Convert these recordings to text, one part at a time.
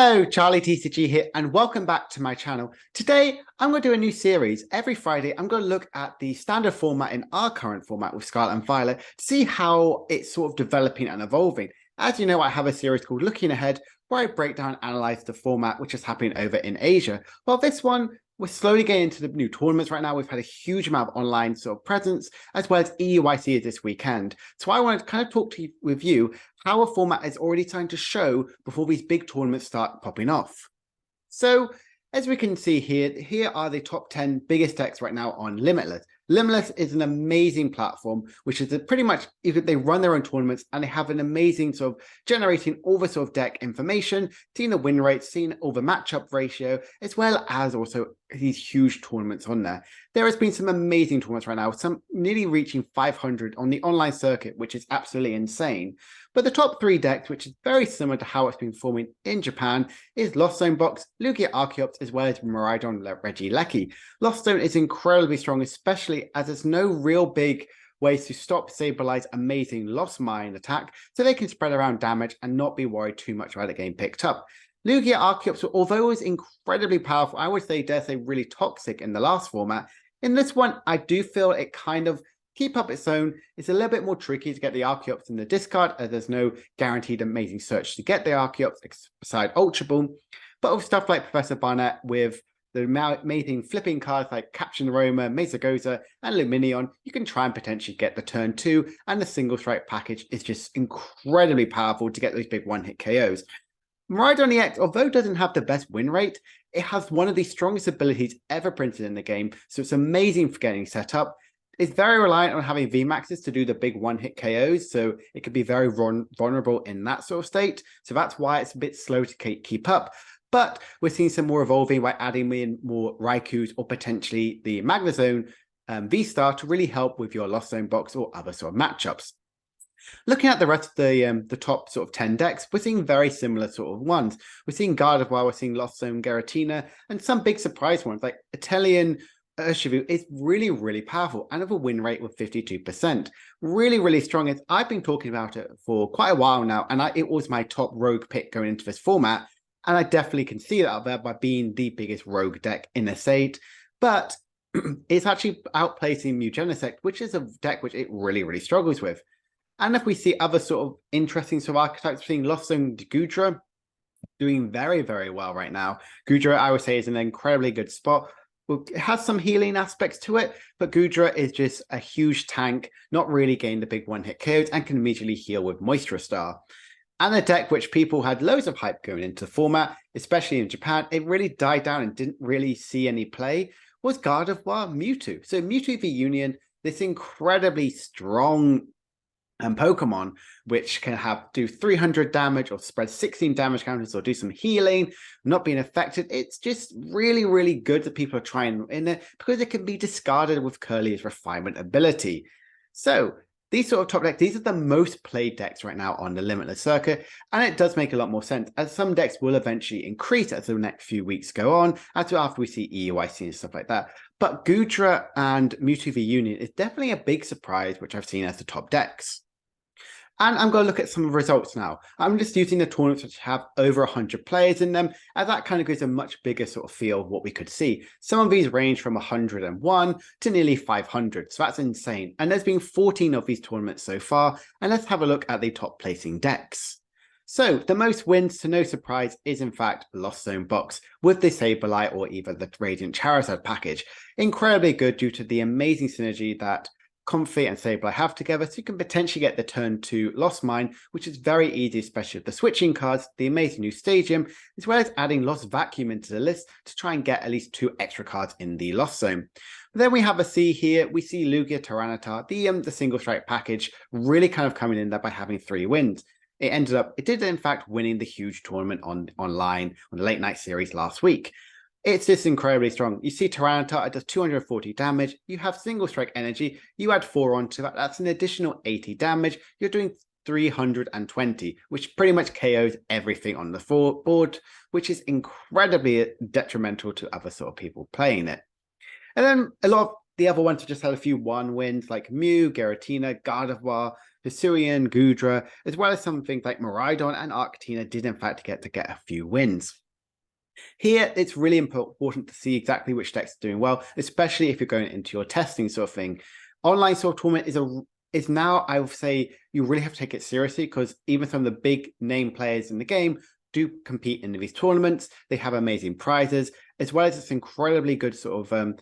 Hello, Charlie TCG here, and welcome back to my channel. Today, I'm going to do a new series. Every Friday, I'm going to look at the standard format in our current format with Scarlet and Violet to see how it's sort of developing and evolving. As you know, I have a series called Looking Ahead, where I break down and analyze the format which is happening over in Asia. Well, this one, we're slowly getting into the new tournaments right now. We've had a huge amount of online sort of presence, as well as EUIC this weekend. So I wanted to kind of talk to you, with you how a format is already starting to show before these big tournaments start popping off. So as we can see here are the top 10 biggest decks right now on Limitless. Limitless is an amazing platform, which is pretty much, they run their own tournaments and they have an amazing sort of generating all the sort of deck information, seeing the win rates, seeing all the matchup ratio, as well as also these huge tournaments on there. There has been some amazing tournaments right now, some nearly reaching 500 on the online circuit, which is absolutely insane. But the top 3 decks, which is very similar to how it's been forming in Japan, is Lost Zone Box, Lugia Archeops, as well as Miraidon Regieleki. Lost Zone is incredibly strong, especially as there's no real big ways to stop Sableye amazing Lost Mine attack, so they can spread around damage and not be worried too much about it getting picked up. Lugia Archeops, although it was incredibly powerful, I would say, dare say, really toxic in the last format, in this one, I do feel it kind of keep up its own. It's a little bit more tricky to get the Archeops in the discard, as there's no guaranteed amazing search to get the Archeops beside Ultra Ball. But with stuff like Professor Barnett, with the amazing flipping cards like Captain Roma, Mesagoza, and Luminion, you can try and potentially get the turn 2, and the single strike package is just incredibly powerful to get those big one-hit KOs. Miraidon EX, although it doesn't have the best win rate, it has one of the strongest abilities ever printed in the game, so it's amazing for getting set up. It's very reliant on having VMAXs to do the big one-hit KOs, so it could be very vulnerable in that sort of state. So that's why it's a bit slow to keep up. But we're seeing some more evolving by adding in more Raikus or potentially the Magnezone V-Star to really help with your Lost Zone Box or other sort of matchups. Looking at the rest of the top sort of 10 decks, we're seeing very similar sort of ones. We're seeing Gardevior, we're seeing Lost Zone Giratina, and some big surprise ones like Italian Urshavu is really, really powerful and have a win rate of 52%. Really, really strong. I've been talking about it for quite a while now, and it was my top rogue pick going into this format, and I definitely can see that out there by being the biggest rogue deck in the set. But it's actually outplacing Mewtwo, which is a deck which it really, really struggles with. And if we see other sort of interesting sort of archetypes, seeing Lost Zone Gudra doing very, very well right now. Gudra, I would say, is in an incredibly good spot. It has some healing aspects to it, but Gudra is just a huge tank, not really getting the big one-hit KOs, and can immediately heal with Moisture Star. And a deck which people had loads of hype going into the format, especially in Japan, it really died down and didn't really see any play, was Gardevoir Mewtwo. So Mewtwo V-Union, this incredibly strong Pokemon, which can do 300 damage or spread 16 damage counters or do some healing, not being affected. It's just really, really good that people are trying in it because it can be discarded with Curly's refinement ability. So these sort of top decks, these are the most played decks right now on the Limitless circuit, and it does make a lot more sense as some decks will eventually increase as the next few weeks go on, after we see EUIC and stuff like that. But Gudra and Mewtwo V-Union is definitely a big surprise, which I've seen as the top decks. And I'm going to look at some results now. I'm just using the tournaments which have over 100 players in them, as that kind of gives a much bigger sort of feel of what we could see. Some of these range from 101 to nearly 500, so that's insane. And there's been 14 of these tournaments so far, and let's have a look at the top placing decks. So the most wins, to no surprise, is in fact Lost Zone Box with the Sableye or even the Radiant Charizard package. Incredibly good due to the amazing synergy that Comfy and Sableye have together, so you can potentially get the turn 2 Lost Mine, which is very easy, especially with the switching cards, the amazing new Stadium, as well as adding Lost Vacuum into the list to try and get at least 2 extra cards in the Lost Zone. But then we have a C here. We see Lugia Tyranitar, the single strike package, really kind of coming in there by having 3 wins. It did in fact winning the huge tournament online on the late night series last week. It's just incredibly strong. You see Tyranitar, it does 240 damage. You have single strike energy. You add 4 onto that. That's an additional 80 damage. You're doing 320, which pretty much KOs everything on the board, which is incredibly detrimental to other sort of people playing it. And then a lot of the other ones just had a few 1 wins like Mew, Giratina, Gardevoir, Hisuian, Gudra, as well as some things like Miraidon and Arctina did in fact get a few wins. Here, it's really important to see exactly which decks are doing well, especially if you're going into your testing sort of thing. Online sort of tournament is now, I would say, you really have to take it seriously, because even some of the big name players in the game do compete in these tournaments. They have amazing prizes, as well as it's incredibly good sort of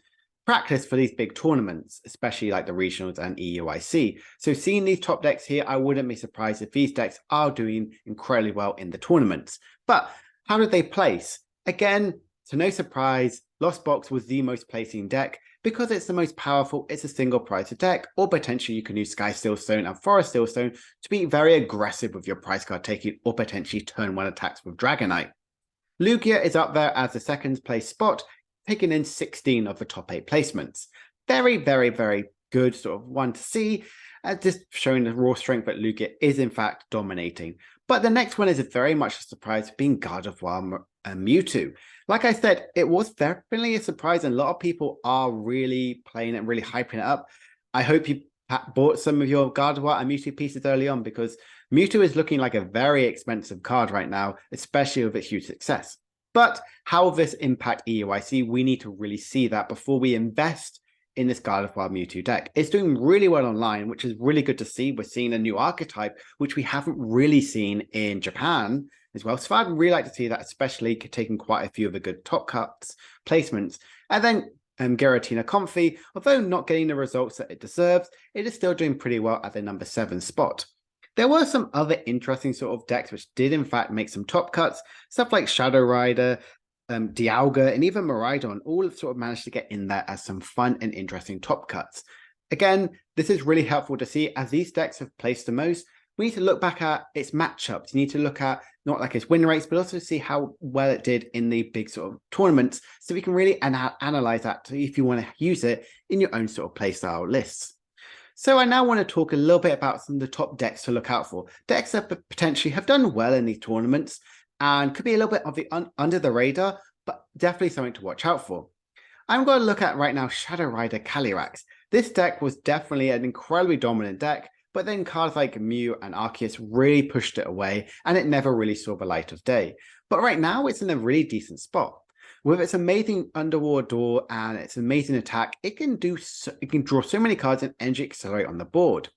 practice for these big tournaments, especially like the regionals and EUIC. So seeing these top decks here, I wouldn't be surprised if these decks are doing incredibly well in the tournaments. But how did they place? Again, to no surprise, Lost Box was the most placing deck because it's the most powerful. It's a single prize deck, or potentially you can use Sky Steelstone and Forest Steelstone to be very aggressive with your prize card taking, or potentially turn 1 attacks with Dragonite. Lugia is up there as the second place spot, taking in 16 of the top 8 placements. Very, very, very good sort of one to see, just showing the raw strength that Lugia is in fact dominating. But the next one is very much a surprise, being Gardevoir and Mewtwo. Like I said, it was definitely a surprise, and a lot of people are really playing it, really hyping it up. I hope you bought some of your Gardevoir and Mewtwo pieces early on, because Mewtwo is looking like a very expensive card right now, especially with its huge success. But how will this impact EUIC? We need to really see that before we invest in this Gardevoir Mewtwo deck. It's doing really well online, which is really good to see. We're seeing a new archetype, which we haven't really seen in Japan as well. So I'd really like to see that, especially taking quite a few of the good top cuts placements. And then Giratina Comfy, although not getting the results that it deserves, it is still doing pretty well at the number 7 spot. There were some other interesting sort of decks which did in fact make some top cuts, stuff like Shadow Rider, Dialga, and even Miraidon all sort of managed to get in there as some fun and interesting top cuts. Again, this is really helpful to see, as these decks have placed the most. We need to look back at its matchups. You need to look at not like its win rates, but also see how well it did in the big sort of tournaments, so we can really analyze that if you want to use it in your own sort of playstyle lists. So I now want to talk a little bit about some of the top decks to look out for. Decks that potentially have done well in these tournaments and could be a little bit of the under the radar, but definitely something to watch out for. I'm going to look at right now Shadow Rider Calyrex. This deck was definitely an incredibly dominant deck, but then cards like Mew and Arceus really pushed it away, and it never really saw the light of day. But right now, it's in a really decent spot. With its amazing Underwater Door and its amazing attack, it can draw so many cards and energy accelerate on the board.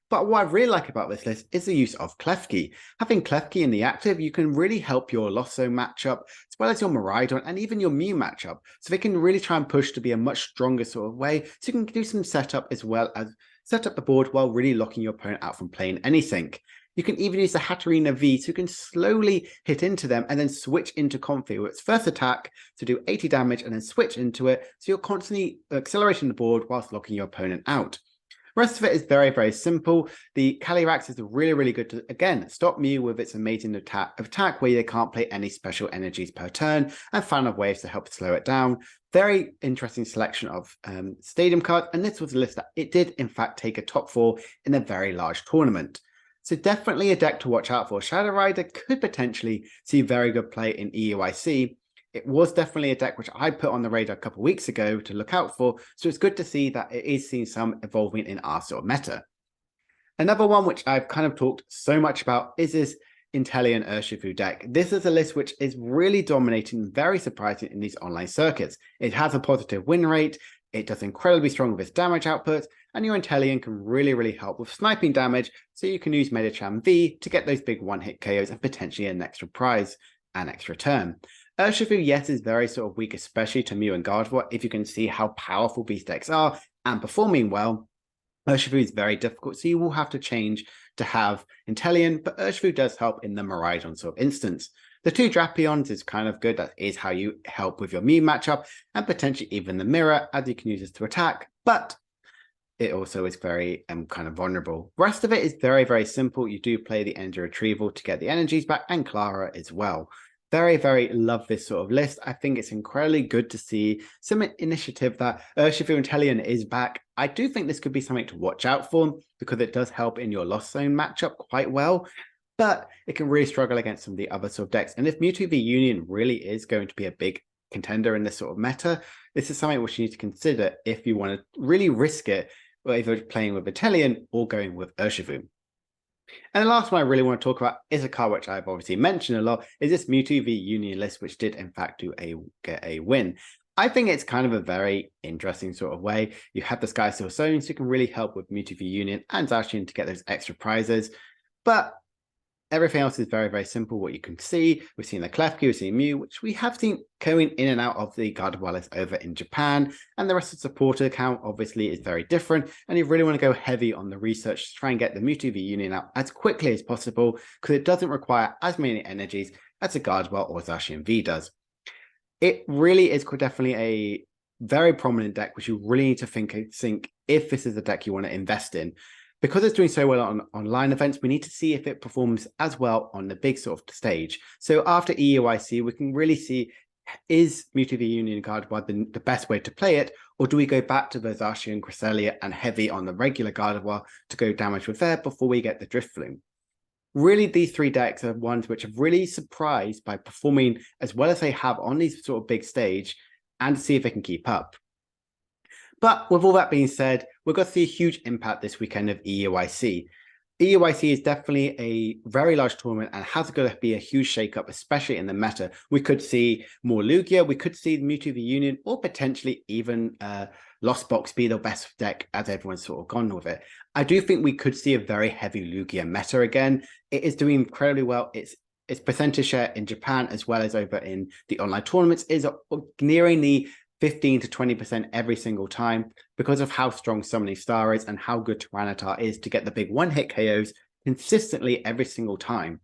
But what I really like about this list is the use of Klefki. Having Klefki in the active, you can really help your Lost Zone matchup, as well as your Miraidon and even your Mew matchup. So they can really try and push to be a much stronger sort of way. So you can do some setup as well as set up the board while really locking your opponent out from playing anything. You can even use the Hatterena V, so you can slowly hit into them and then switch into Comfy with its first attack to do 80 damage and then switch into it. So you're constantly accelerating the board whilst locking your opponent out. The rest of it is very, very simple. The Calyrex is really, really good to, again, stop Mew with its amazing attack where they can't play any special energies per turn, and Fan of Waves to help slow it down. Very interesting selection of stadium cards, and this was a list that it did, in fact, take a top 4 in a very large tournament. So definitely a deck to watch out for. Shadow Rider could potentially see very good play in EUIC. It was definitely a deck which I put on the radar a couple of weeks ago to look out for, so it's good to see that it is seeing some evolving in our sort of meta. Another one which I've kind of talked so much about is this Inteleon Urshavu deck. This is a list which is really dominating, very surprising in these online circuits. It has a positive win rate, it does incredibly strong with its damage output, and your Inteleon can really, really help with sniping damage, so you can use Medicham V to get those big one-hit KOs and potentially an extra prize and extra turn. Urshavu, yes, is very sort of weak, especially to Mew and Gardevoir, if you can see how powerful these decks are and performing well. Urshavu is very difficult, so you will have to change to have Inteleon, but Urshavu does help in the Miraidon sort of instance. The 2 Drapions is kind of good. That is how you help with your Mew matchup, and potentially even the Mirror, as you can use this to attack, but it also is very kind of vulnerable. The rest of it is very, very simple. You do play the Energy Retrieval to get the energies back, and Clara as well. Very, very love this sort of list. I think it's incredibly good to see some initiative that Urshavu and Inteleon is back. I do think this could be something to watch out for, because it does help in your Lost Zone matchup quite well, but it can really struggle against some of the other sort of decks. And if Mewtwo V-Union really is going to be a big contender in this sort of meta, this is something which you need to consider if you want to really risk it, either playing with Inteleon or going with Urshavu. And the last one I really want to talk about is a card which I've obviously mentioned a lot, is this Mewtwo V-Union list, which did in fact get a win. I think it's kind of a very interesting sort of way. You have the Sky Steel Zone, so you can really help with Mewtwo V-Union and Zacian to get those extra prizes. But everything else is very, very simple. What you can see, we've seen the Klefki, we've seen Mew, which we have seen going in and out of the Gardevior list over in Japan. And the rest of the supporter account obviously is very different. And you really want to go heavy on the research to try and get the Mewtwo V-Union out as quickly as possible, because it doesn't require as many energies as a Gardevior or Zacian V does. It really is definitely a very prominent deck, which you really need to think if this is a deck you want to invest in. Because it's doing so well on online events, we need to see if it performs as well on the big sort of stage. So after EUIC, we can really see, is Mewtwo V-Union Gardevoir the best way to play it, or do we go back to the Zacian, Cresselia, and heavy on the regular Gardevoir to go damage with there before we get the Drifloon? Really, these three decks are ones which have really surprised by performing as well as they have on these sort of big stage, and see if they can keep up. But with all that being said, we're going to see a huge impact this weekend of EUIC. EUIC is definitely a very large tournament and has going to be a huge shakeup, especially in the meta. We could see more Lugia, we could see Mewtwo V-Union, or potentially even Lost Box be the best deck as everyone's sort of gone with it. I do think we could see a very heavy Lugia meta again. It is doing incredibly well. Its percentage share in Japan as well as over in the online tournaments is nearing the 15 to 20% every single time, because of how strong Summoning Star is and how good Tyranitar is to get the big one-hit KOs consistently every single time.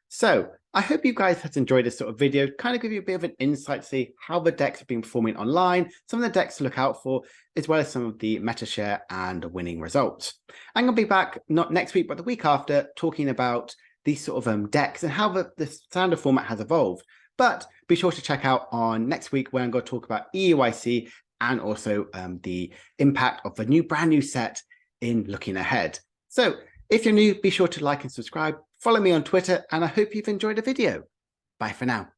So I hope you guys have enjoyed this sort of video, kind of give you a bit of an insight to see how the decks have been performing online, some of the decks to look out for, as well as some of the meta share and winning results. I'm going to be back not next week, but the week after, talking about these sort of decks and how the standard format has evolved. But be sure to check out on next week when I'm going to talk about EUIC and also the impact of the brand new set in looking ahead. So if you're new, be sure to like and subscribe, follow me on Twitter, and I hope you've enjoyed the video. Bye for now.